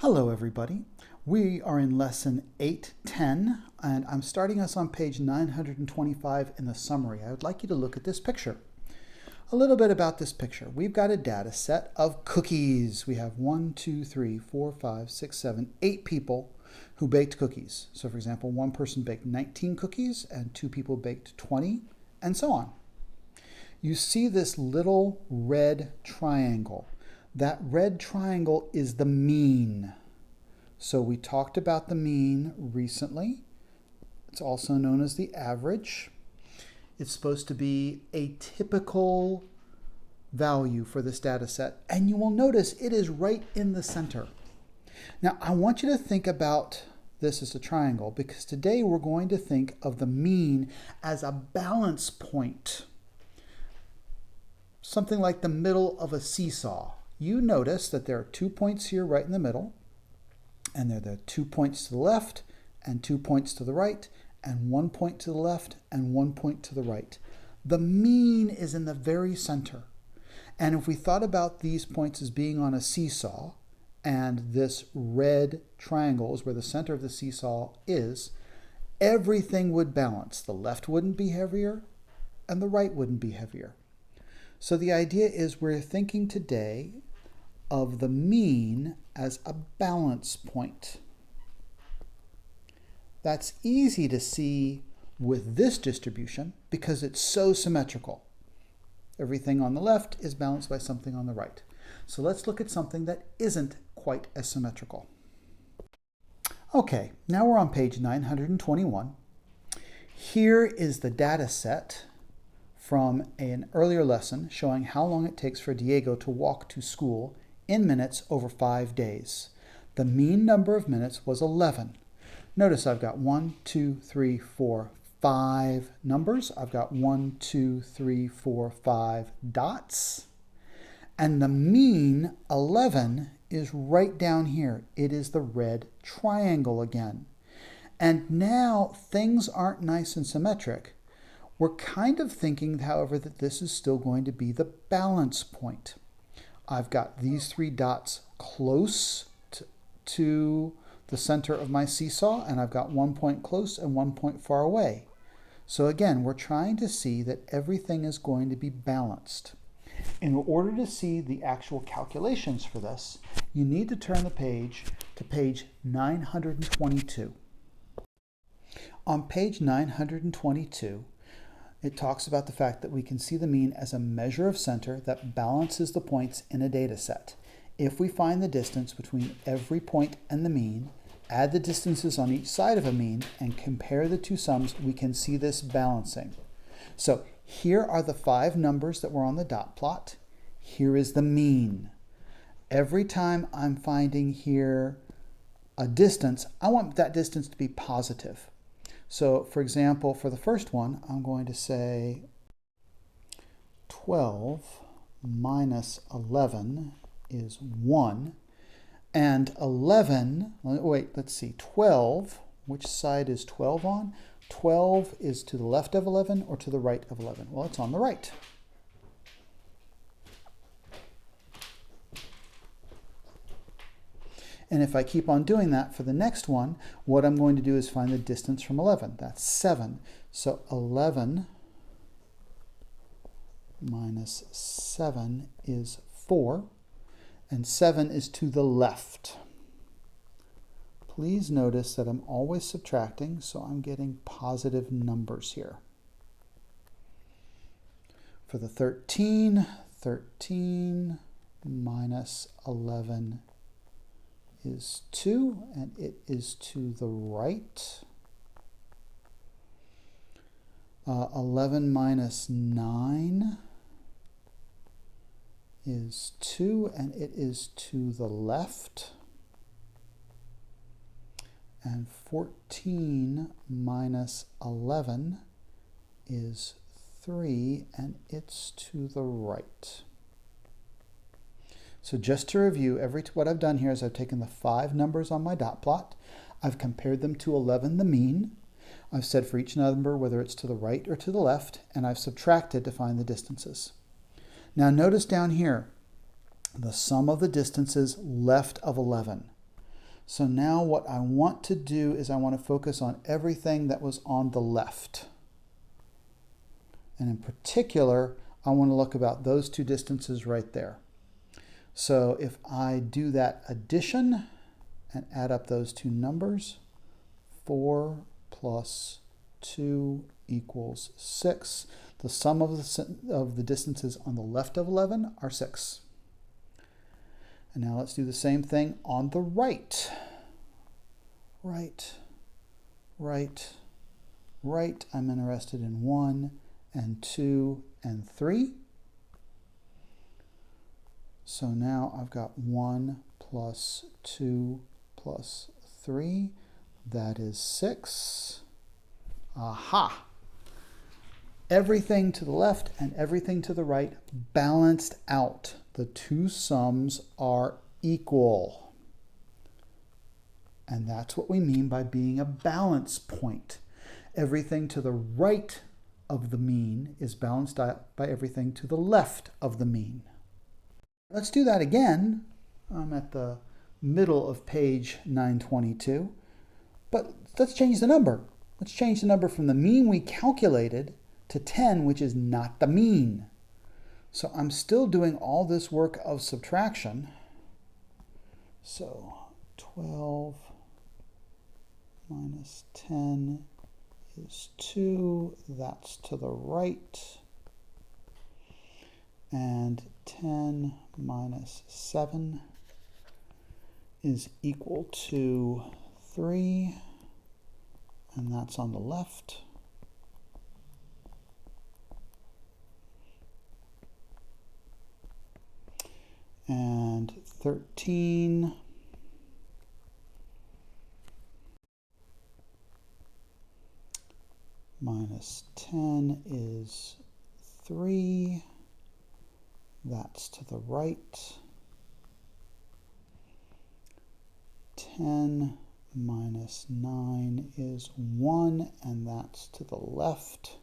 Hello everybody. We are in lesson 810 and I'm starting us on page 925 in the summary. I would like you to look at this picture. A little bit about this picture. We've got a data set of cookies. We have 1, 2, 3, 4, 5, 6, 7, 8 people who baked cookies. So for example, one person baked 19 cookies and 2 people baked 20 and so on. You see this little red triangle. That red triangle is the mean. So we talked about the mean recently. It's also known as the average. It's supposed to be a typical value for this data set. And you will notice it is right in the center. Now, I want you to think about this as a triangle because today we're going to think of the mean as a balance point. Something like the middle of a seesaw. You notice that there are 2 points here right in the middle, and there are the 2 points to the left and 2 points to the right, and 1 point to the left and 1 point to the right. The mean is in the very center. And if we thought about these points as being on a seesaw, and this red triangle is where the center of the seesaw is, everything would balance. The left wouldn't be heavier, and the right wouldn't be heavier. So the idea is we're thinking today of the mean as a balance point. That's easy to see with this distribution because it's so symmetrical. Everything on the left is balanced by something on the right. So let's look at something that isn't quite as symmetrical. Okay, now we're on page 921. Here is the data set from an earlier lesson showing how long it takes for Diego to walk to school in minutes over 5 days. The mean number of minutes was 11. Notice I've got 1, 2, 3, 4, 5 numbers. I've got 1, 2, 3, 4, 5 dots. And the mean, 11, is right down here. It is the red triangle again. And now things aren't nice and symmetric. We're kind of thinking, however, that this is still going to be the balance point. I've got these 3 dots close to the center of my seesaw, and I've got 1 point close and 1 point far away. So again, we're trying to see that everything is going to be balanced. In order to see the actual calculations for this, you need to turn the page to page 922. On page 922, it talks about the fact that we can see the mean as a measure of center that balances the points in a data set. If we find the distance between every point and the mean, add the distances on each side of a mean, and compare the two sums, we can see this balancing. So here are the 5 numbers that were on the dot plot. Here is the mean. Every time I'm finding here a distance, I want that distance to be positive. So for example, for the first one, I'm going to say 12 minus 11 is 1. And 11, wait, let's see, 12, which side is 12 on? 12 is to the left of 11 or to the right of 11? Well, it's on the right. And if I keep on doing that for the next one, what I'm going to do is find the distance from 11. That's 7. So 11 minus 7 is 4. And 7 is to the left. Please notice that I'm always subtracting, so I'm getting positive numbers here. For the 13, 13 minus 11 is 2, and it is to the right. 11 minus 9 is 2, and it is to the left. And 14 minus 11 is 3, and it's to the right. So just to review, what I've done here is I've taken the 5 numbers on my dot plot, I've compared them to 11, the mean, I've said for each number whether it's to the right or to the left, and I've subtracted to find the distances. Now notice down here, the sum of the distances left of 11. So now what I want to do is I want to focus on everything that was on the left. And in particular, I want to look about those two distances right there. So if I do that addition and add up those two numbers, 4 plus 2 equals 6. The sum of the distances on the left of 11 are 6. And now let's do the same thing on the right. Right. I'm interested in 1 and 2 and 3. So now I've got 1 plus 2 plus 3. That is 6. Aha! Everything to the left and everything to the right balanced out. The two sums are equal. And that's what we mean by being a balance point. Everything to the right of the mean is balanced out by everything to the left of the mean. Let's do that again. I'm at the middle of page 922. But let's change the number. Let's change the number from the mean we calculated to 10, which is not the mean. So I'm still doing all this work of subtraction. So 12 minus 10 is 2. That's to the right. And 10 minus 7 is equal to 3. And that's on the left. And 13 minus 10 is 3. That's to the right. 10 minus 9 is 1, and that's to the left.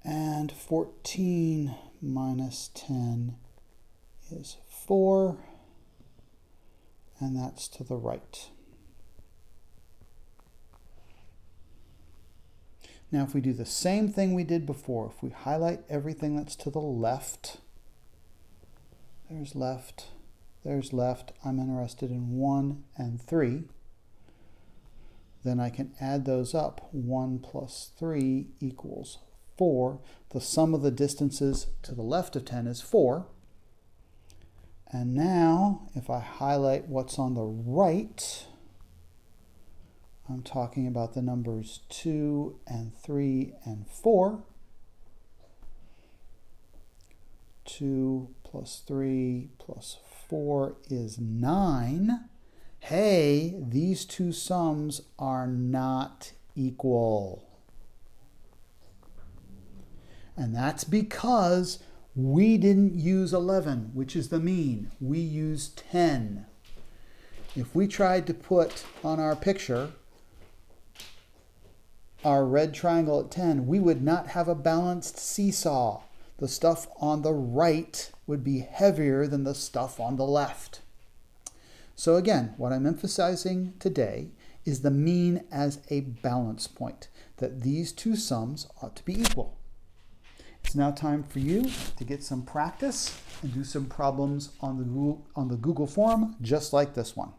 And 14 minus 10 is 4, and that's to the right. Now if we do the same thing we did before, if we highlight everything that's to the left, there's left, there's left, I'm interested in 1 and 3, then I can add those up. 1 plus 3 equals 4. The sum of the distances to the left of 10 is 4. And now, if I highlight what's on the right, I'm talking about the numbers 2 and 3 and 4. 2 plus 3 plus 4 is 9. Hey, these two sums are not equal. And that's because we didn't use 11, which is the mean. We used 10. If we tried to put on our picture our red triangle at 10, we would not have a balanced seesaw. The stuff on the right would be heavier than the stuff on the left. So again, what I'm emphasizing today is the mean as a balance point, that these two sums ought to be equal. It's now time for you to get some practice and do some problems on the Google form just like this one.